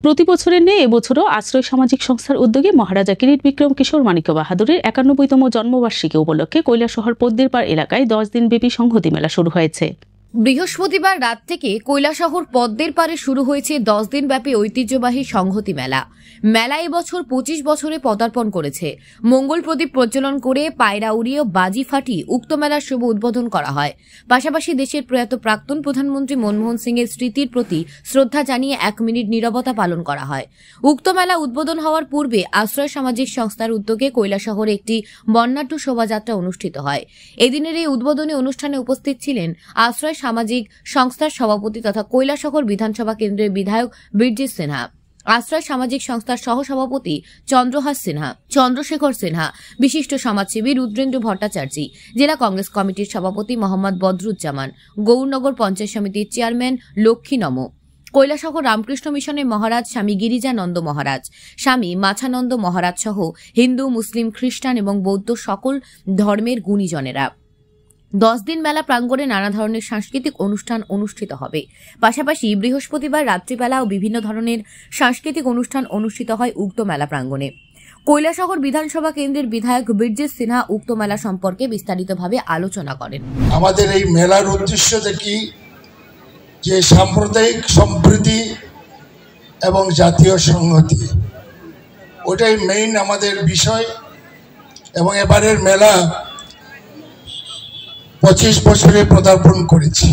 প্রতি বছরের ন্যায় এবছরও আশ্রয় সামাজিক সংস্থার উদ্যোগে মহারাজা কিরিট বিক্রম কিশোর মাণিক্য বাহাদুরের ৯১তম জন্মবার্ষিকী উপলক্ষে কৈলাসহর পদ্মেরপাড় এলাকায় ১০ দিনব্যাপী সংহতি মেলা শুরু হয়েছে। বৃহস্পতিবার রাত থেকে কৈলাসহর পদ্মের পাড়ে শুরু হয়েছে ১০ দিনব্যাপী ঐতিহ্যবাহী সংহতি মেলা। মেলা এবছর ২৫ বছরে পদার্পণ করেছে। মঙ্গল প্রদীপ প্রজ্বলন করে পায়রা উড়িয়ে বাজি ফাটিয়ে উক্ত মেলার শুভ উদ্বোধন করা হয়। পাশাপাশি দেশের প্রয়াত প্রাক্তন প্রধানমন্ত্রী মনমোহন সিংয়ের স্মৃতির প্রতি শ্রদ্ধা জানিয়ে ১ মিনিট নীরবতা পালন করা হয়। উক্ত মেলা উদ্বোধন হওয়ার পূর্বে আশ্রয় সামাজিক সংস্থার উদ্যোগে কৈলাসহরে একটি বর্ণাঢ্য শোভাযাত্রা অনুষ্ঠিত হয়। এদিনের এই উদ্বোধনী অনুষ্ঠানে উপস্থিত ছিলেন আশ্রয় সামাজিক সংস্থার সভাপতি তথা কৈলাসহর বিধানসভা কেন্দ্রের বিধায়ক বীরজিৎ সিনহা, আশ্রয় সামাজিক সংস্থার সহসভাপতি চন্দ্রহাস সিনহা, চন্দ্রশেখর সিনহা, বিশিষ্ট সমাজসেবী রুদ্রেন্দ্র ভট্টাচার্য, জেলা কংগ্রেস কমিটির সভাপতি মোহাম্মদ বদরুজ্জামান, গৌরনগর পঞ্চায়েত সমিতির চেয়ারম্যান লক্ষ্মী নম, কৈলাসহর রামকৃষ্ণ মিশনের মহারাজ স্বামী গিরিজানন্দ মহারাজ, স্বামী মাছানন্দ মহারাজ সহ হিন্দু, মুসলিম, খ্রিস্টান এবং বৌদ্ধ সকল ধর্মের গুণীজনেরা। ১০ দিন মেলা প্রাঙ্গণে নানা ধরনের সাংস্কৃতিক অনুষ্ঠান অনুষ্ঠিত হবে। পাশাপাশি বৃহস্পতিবার রাত্রিবেলা ও বিভিন্ন ধরনের সাংস্কৃতিক অনুষ্ঠান অনুষ্ঠিত হয় উক্ত মেলা প্রাঙ্গণে। কৈলাসহর বিধানসভা কেন্দ্রের বিধায়ক বীরজিৎ সিনহা উক্ত মেলা সম্পর্কে বিস্তারিতভাবে আলোচনা করেন। আমাদের এই মেলার উদ্দেশ্য দেখি যে সাম্প্রদায়িক সম্প্রীতি এবং জাতীয় সংহতি, ওটাই মেইন আমাদের বিষয়। এবং এবারের মেলা ২৫ বছরে পদার্পণ করেছি।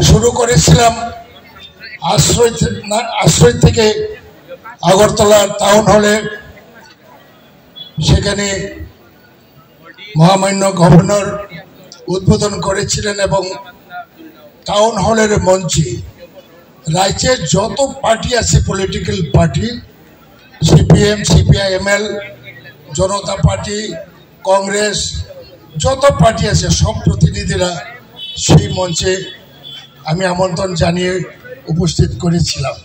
শুরু করেছিলাম আশ্রয় থেকে আগরতলা টাউন হলে, সেখানে মহামান্য গভর্নর উদ্বোধন করেছিলেন এবং টাউন হলের মঞ্চে রাজ্যের যত পার্টি আছে, পলিটিক্যাল পার্টি, সিপিএম, সিপিআইএমএল, জনতা পার্টি, কংগ্রেস, যত পার্টি আছে সব প্রতিনিধিরা সেই মঞ্চে আমি আমন্ত্রণ জানিয়ে উপস্থিত করেছিলাম।